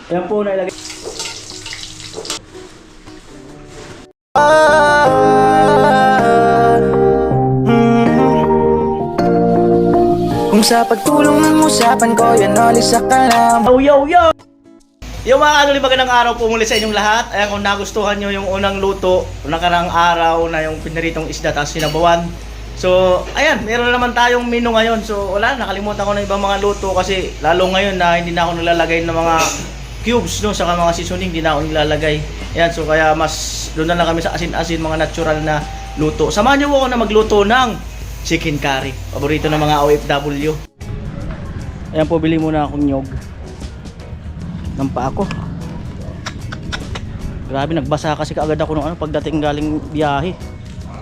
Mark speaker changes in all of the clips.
Speaker 1: Yan po na ilagay.
Speaker 2: Kung sa pagtulong ng usapan ko, yan alis sa kalam.
Speaker 1: Yo! Yung mga kanuli, magandang araw po muli sa inyong lahat. Ayan, kung nagustuhan nyo yung unang luto, nakarang araw na yung pinaritong isda tapos sinabawan. So, ayan, meron na naman tayong menu ngayon. So, wala, nakalimutan ko na ibang mga luto kasi lalo ngayon na hindi na ako nilalagay ng mga cubes, no, saka mga seasoning, hindi na ako nilalagay. Ayan, so kaya mas doon na lang kami sa asin-asin, mga natural na luto. Samahan nyo ako na magluto ng chicken curry. Paborito ng mga OFW. Ayan po, bili muna akong nyog. Ng paa ko. Grabe, nagbasa kasi kaagad ako nung pagdating galing biyahe.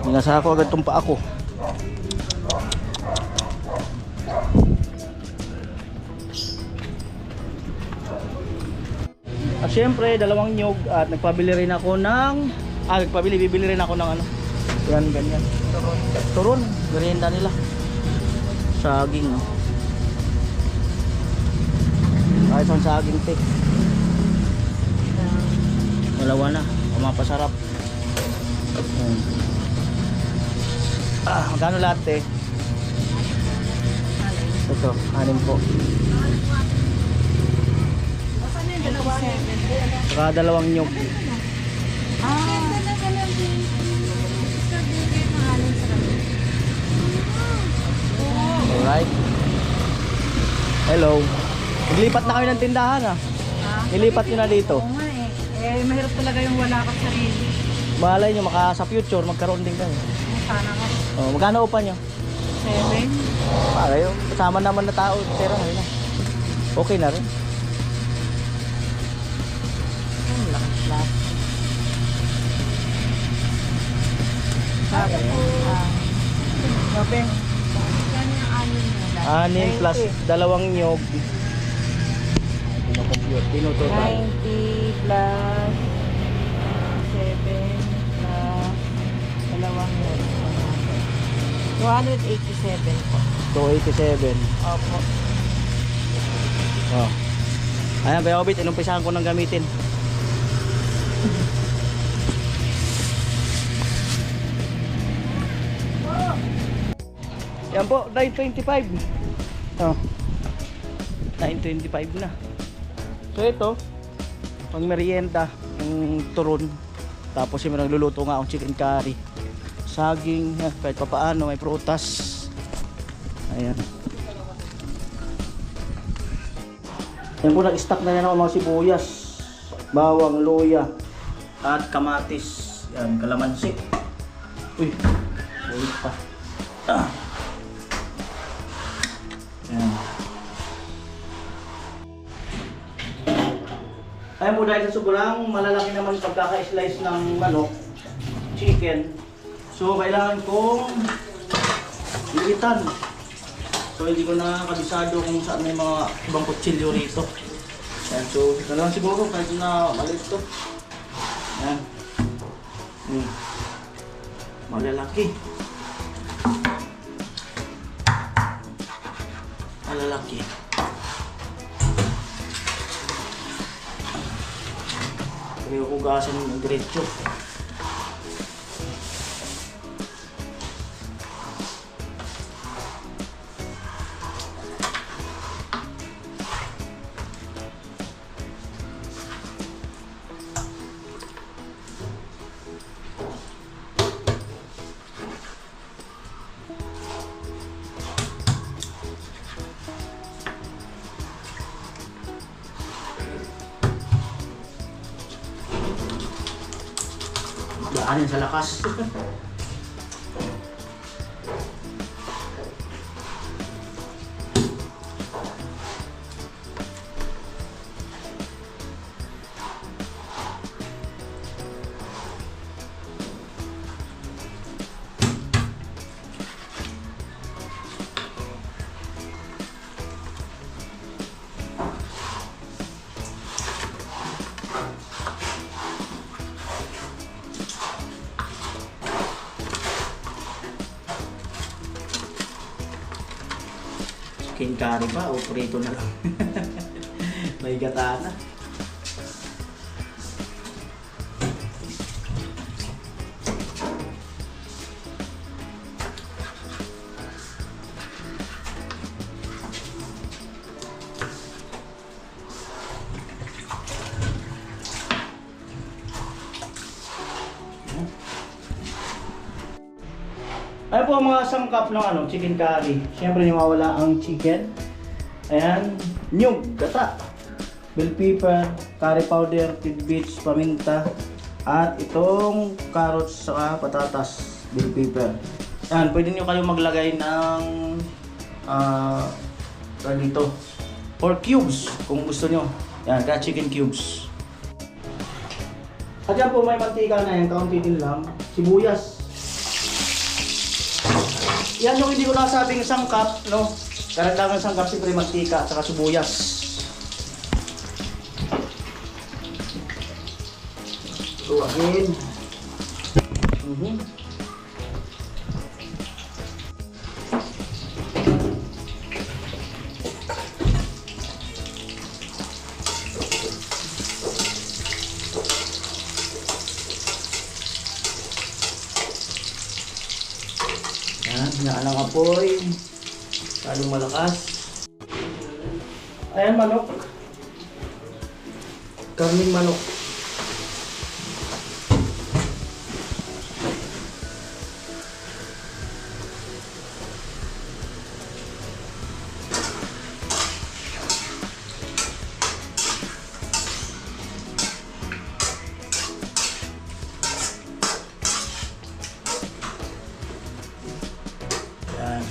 Speaker 1: Binasa ako agad tong paa ko. At syempre, dalawang nyog at nagpabili rin ako ng bibili rin ako ng yan, ganyan. Turon, merienda nila. Saging, no. Kahit ang saging, te. Dalawa na, mapasarap. Magkano lahat, te? Ito, 6 po. Saka dalawang nyog. Alright. Hello. Naglipat na kayo ng tindahan, Nilipat nyo na dito.
Speaker 3: Oo nga mahirap talaga yung wala kang sarili.
Speaker 1: Malay nyo, sa future, magkaroon din kayo.
Speaker 3: Sana ka.
Speaker 1: Oh, magkano upa nyo?
Speaker 3: 7.
Speaker 1: Para yung kasama naman na tao, pera ngayon na. Okay na rin. Lakas na. Shopping.
Speaker 3: Yan yung anin
Speaker 1: 6
Speaker 3: nila.
Speaker 1: plus dalawang nyog. Tinuto tayo.
Speaker 3: 90 plus 7 plus dalawang yun. 287 po.
Speaker 1: 287.
Speaker 3: Opo.
Speaker 1: Oh. Ayan, Kuya Obit, inumpisahan ko nang gamitin. Yan po, 9.25. Oh. 9.25 na. So ito, pang merienda, yung turon. Tapos yung nagluluto nga akong chicken curry. Saging, kahit pa paano, may prutas. Ayan. Yan po, nag-stock na yan ako mga sibuyas, bawang, luya, at kamatis. Yan, kalamansi. Uy, ulit pa. Yan. Ayan po, dahil sa sobrang malalaki naman pagkaka-slice ng manok, chicken, so kailangan kong liitan. So hindi ko na kabisado kung saan may mga ibang kutsilyo rito. Ayan, so lang siguro kahit na maliit to. Ayan. Malalaki. Malalaki. Kaya hugasan ng diretso. Daanin sa lakas. Chicken curry ba o prito na lang? May gata na. Ayan po ang mga sangkap ng chicken curry. Siyempre, hindi mawala ang chicken. Ayan, nyug, gata, bell pepper, curry powder, tidbits, paminta, at itong carrots saka patatas, bell pepper. Ayan, pwede nyo kayo maglagay ng dito, pork cubes kung gusto nyo. Ayan, kaya chicken cubes. At yan po, may mantika na yan, kaunti din lang. Sibuyas. Yan yung hindi ko nasabing sangkap, no? Karagdagang sangkap, siyempre mantika at saka sibuyas. Tuwagin. Yan, hinaan ang apoy. Talong malakas. Ayan, manok. Karning manok. Yan.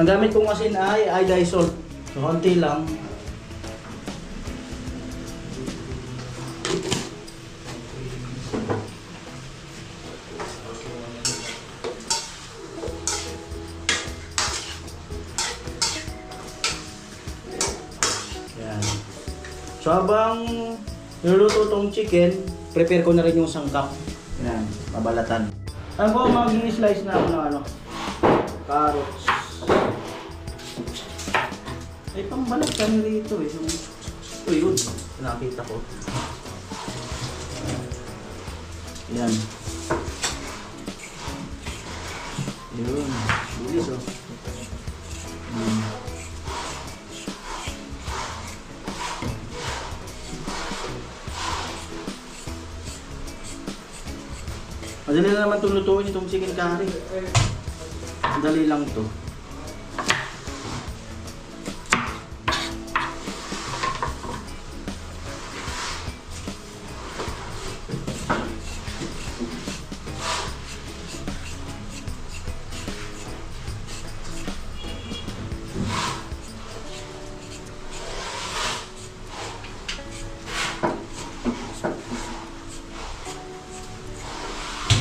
Speaker 1: Ang gamit kong asin ay iodized salt. So, konti lang. Yan. So, habang niluluto tong chicken, prepare ko na rin yung sangkap. Yan, mabalatan. Ano po, magiging slice na ako ng carrots. Ay, pambalat kami rito eh. Ito yun, nakita ko. Yan. Yun, bilis oh. Madali na naman itong lutuin itong chicken curry. Madali lang to.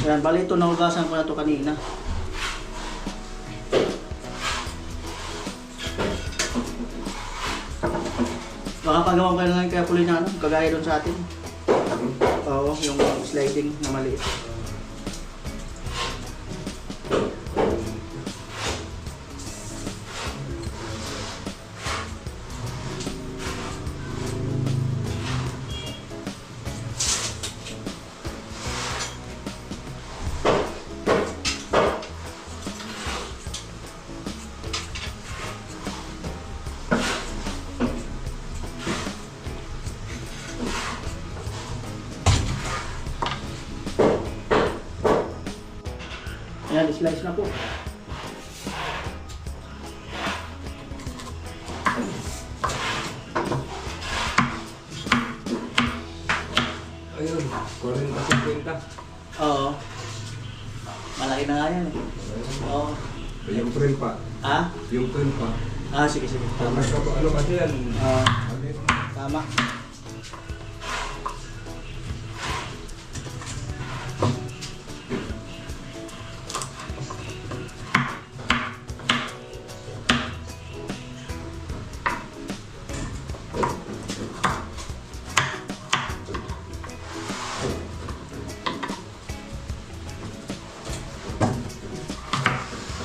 Speaker 1: Ayan, bali ito, nahugasan ko na ito kanina. Baka pagawa ko na lang kaya pulinano, kagaya doon sa atin. Oo, yung sliding na maliit. Ayan, slice na po.
Speaker 4: Ayun, 40-50.
Speaker 1: Oo. Malaki na nga yan eh. Oo.
Speaker 4: Yung trim pa.
Speaker 1: Ha?
Speaker 4: Yung trim pa.
Speaker 1: Ah, sige, sige. Tama.
Speaker 4: Ano kasi yan?
Speaker 1: Tama.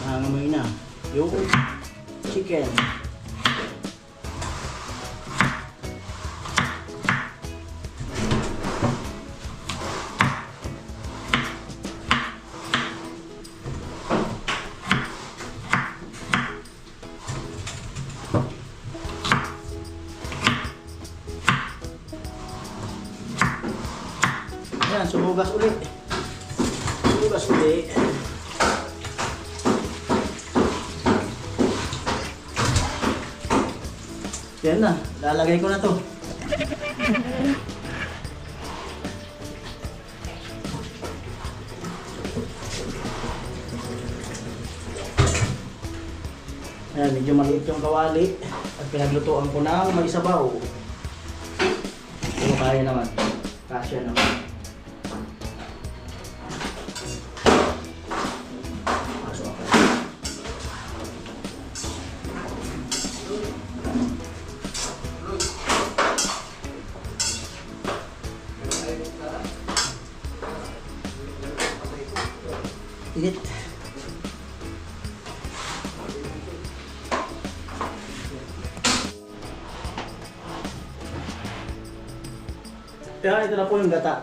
Speaker 1: Nangangamoy na yung chicken. hugas ulit. Hugas ulit. Yan na, lalagay ko na to. Ayan, medyo maliit yung kawali at pinaglutuan ko ng may sabaw. Pero kaya naman. Kasya naman. Pasok ako. Init. Kaya ito na po yung gata.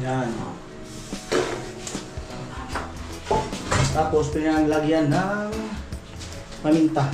Speaker 1: Yan. Tapos pinaglagyan ng paminta.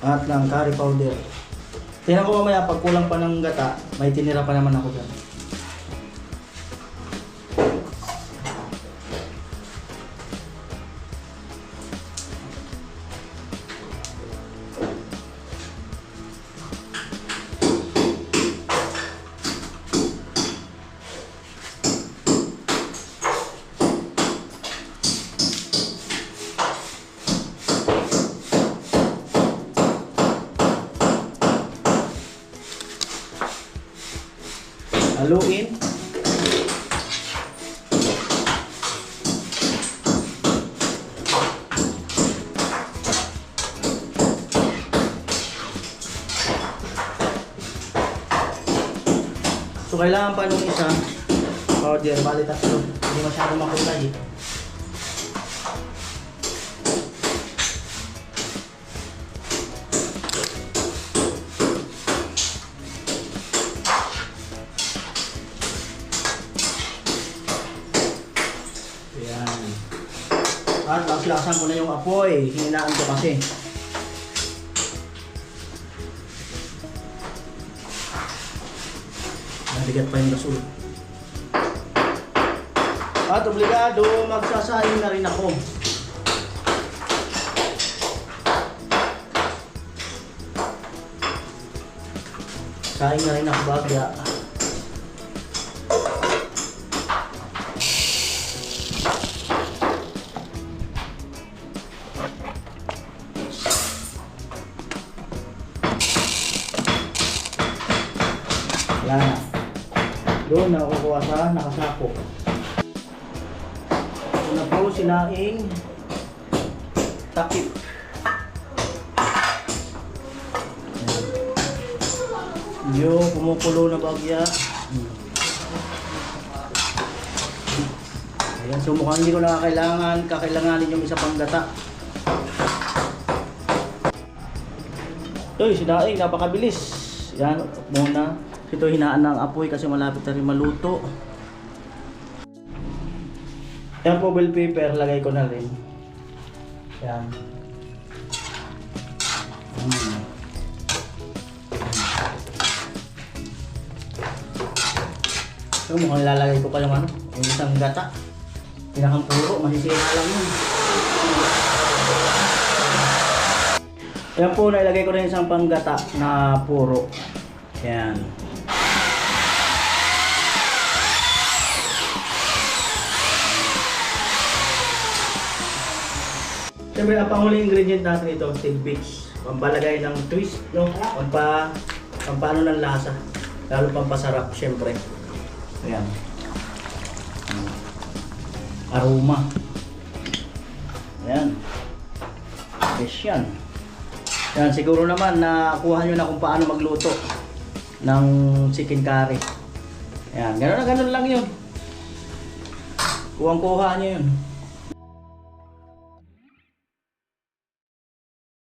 Speaker 1: At ng curry powder. Tingnan ko mamaya pag kulang pa ng gata, may tinira pa naman ako dyan. Haluin. So kailangan pa nung isa powder, bali tatlo. Hindi masyadong makulay. At lakas-lakasan ko na yung apoy. Hininaan ko kasi. Nabigat pa yung gasol. At obligado, magsasayang na rin ako. Sayang na rin ako bagya. Wala na. Doon na kukuha sa nakasako. Ito na po sinaing takip. Yung kumukulo na bagya. Ayan, so mukhang hindi ko na kakailanganin yung isa pang gata. Ito yung sinaing, napakabilis. Yan, muna. Ito hinaan ng apoy kasi malapit na rin maluto. Yan po bell pepper, lagay ko na rin. Yan. So mukhang ilalagay ko pa yung ano, yung isang gata. Pinakang puro, masisira lang yun. Yan po, nailagay ko na yung isang panggata na puro. Yan. Siyempre, ang panguling ingredient natin ito, tidbits. Pampalagay ng twist, no? Pampano ng lasa. Lalo pampasarap, siyempre. Ayan. Aroma. Ayan. Yes yan. Yan, siguro naman nakuha nyo na kung paano magluto ng chicken curry. Yan, ganun na ganun lang yun. Kuhang-kuha nyo yun.